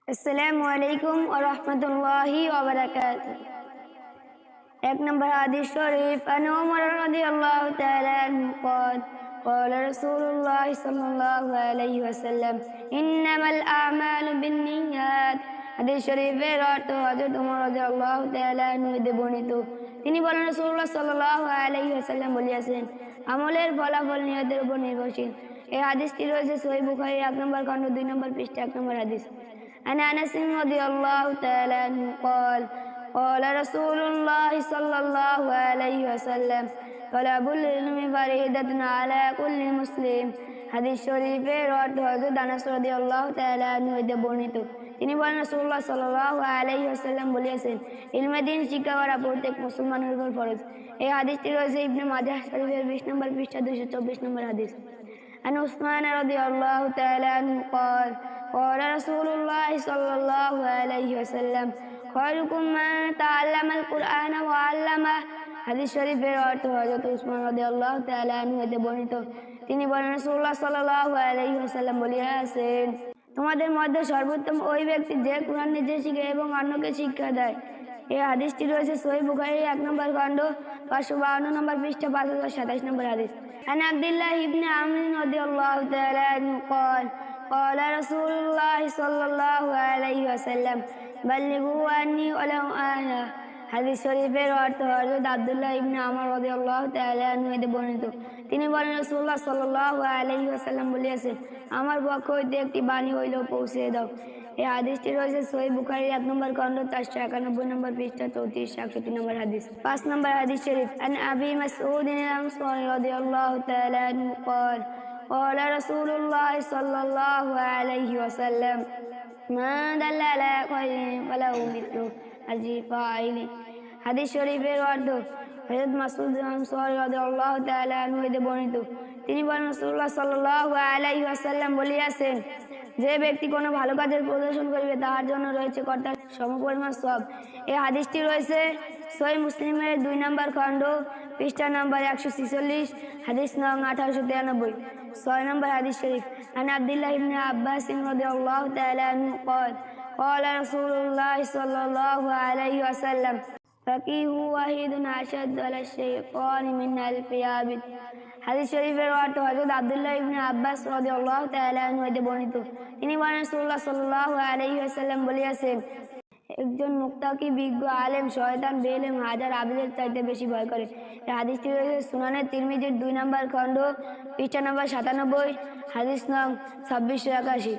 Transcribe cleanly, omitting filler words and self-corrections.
अस्सलामु अलैकुम व रहमतुल्लाहि व बरकातुहू। एक नंबर हदीस शरीफ अन उमर रज़ियल्लाहु तआला अन्हु क़ाल क़ाल रसूलुल्लाह सल्लल्लाहु अलैहि वसल्लम इन्नमल आमालु बिन्नियात। হাদিস শরীফের অর্থ হযরত ওমর রাদিয়াল্লাহু তাআলা আনহু হতে বর্ণিত। তিনি বলেন, রাসূলুল্লাহ সাল্লাল্লাহু আলাইহি ওয়াসাল্লাম বলেছেন, আমলের ফলাফল নিয়তের উপর নির্ভরশীল। এই হাদিসটি রয়েছে সহিহ বুখারীর 1 নম্বর খণ্ড 2 নম্বর পৃষ্ঠা 1 নম্বর হাদিস। عن أنس رضي الله تعالى عنه قال قال رسول الله صلى الله عليه وسلم طلب العلم فريضة على كل مسلم। হাদিস শরীফের অর্থ হযরত আনাস রাদিয়াল্লাহু তাআলা আনহু হতে বর্ণিত। তিনি বলেন, রাসূলুল্লাহ সাল্লাল্লাহু আলাইহি ওয়াসাল্লাম বলেছেন, ইলমে দ্বীন শিক্ষা করা প্রত্যেক মুসলমানের উপর ফরজ। এই হাদিসটি রয়েছে ইবনে মাজাহ শরীফের 20 নম্বর পৃষ্ঠা 224 নম্বর হাদিস। عن عثمان رضي الله تعالى عنه قال قال رسول الله صلى الله عليه وسلم خيركم من تعلم القرآن وعلمه। হাদিস শরীফের অর্থ হযরত উসমান রাদিয়াল্লাহু তাআলা আনহু হতে বর্ণিত। তিনি বলেন, রাসূলুল্লাহ সাল্লাল্লাহু আলাইহি ওয়াসাল্লাম বলেছেন, তোমাদের মধ্যে সর্বোত্তম ওই ব্যক্তি যে কুরআন নিজে শিখে এবং অন্যকে শিক্ষা দেয়। এই হাদিসটি রয়েছে সহিহ বুখারীর 1 নম্বর খণ্ড 552 নম্বর পৃষ্ঠা 5027 নম্বর হাদিস। عن عبد الله بن عمرو رضي الله تعالى عنه قال قال رسول الله صلى الله عليه وسلم بلغوا عني ولو آية। হাদিস শরীফের অর্থ হযরত আব্দুল্লাহ ইবনে আমর রাদিয়াল্লাহু তাআলা আনহু হতে বর্ণিত। তিনি বলেন, রাসূলুল্লাহ সাল্লাল্লাহু আলাইহি ওয়াসাল্লাম বলেছেন, আমার পক্ষ হইতে একটি বাণী হইলেও পৌঁছে দাও। এই হাদিসটি রয়েছে সহিহ বুখারীর 1 নম্বর খণ্ড 491 নম্বর পৃষ্ঠা 34-61 নম্বর হাদিস। 5 নম্বর হাদিস শরীফ عن أبي مسعود الأنصاري رضي الله تعالى عنه قال قال رسول الله صلى الله عليه وسلم ما دل على خير فله مثل أجر فاعله। হাদিস শরীফের অর্থ হযরত মাসউদ আনসারী রাদিয়াল্লাহু তাআলা আনহু হতে বর্ণিত। তিনি বলেন, রাসূলুল্লাহ সাল্লাল্লাহু আলাইহি ওয়াসাল্লাম বলেছেন, যে ব্যক্তি কোনো ভালো কাজের প্রদর্শন করবে তার জন্য রয়েছে কর্তার সমপরিমাণ সওয়াব। এই হাদিসটি রয়েছে সহিহ মুসলিমের 2 নম্বর খণ্ড পৃষ্ঠা নম্বর 146 হাদিস নং 1893। 6 নম্বর হাদিস শরীফ عن عبد الله بن عباس رضي الله تعالى عنه قال قال رسول الله صلى الله عليه وسلم فقيه واحد أشد على الشيطان من ألف عابد। হাদিস শরীফের অর্থ হযরত আব্দুল্লাহ ইবনে আব্বাস রাদিয়াল্লাহু তাআলা আনহু হতে বর্ণিত। তিনি বলেন, রাসূলুল্লাহ সাল্লাল্লাহু আলাইহি ওয়াসাল্লাম বলেছেন, একজন মুত্তাকি বিজ্ঞ আলেম শয়তান বেইলম হাজার আবিদের চাইতে বেশি ভয় করে। এই হাদিসটি রয়েছে সুনানে তিরমিজির 2 নম্বর খণ্ড পৃষ্ঠা নম্বর 97 হাদিস নং 2681।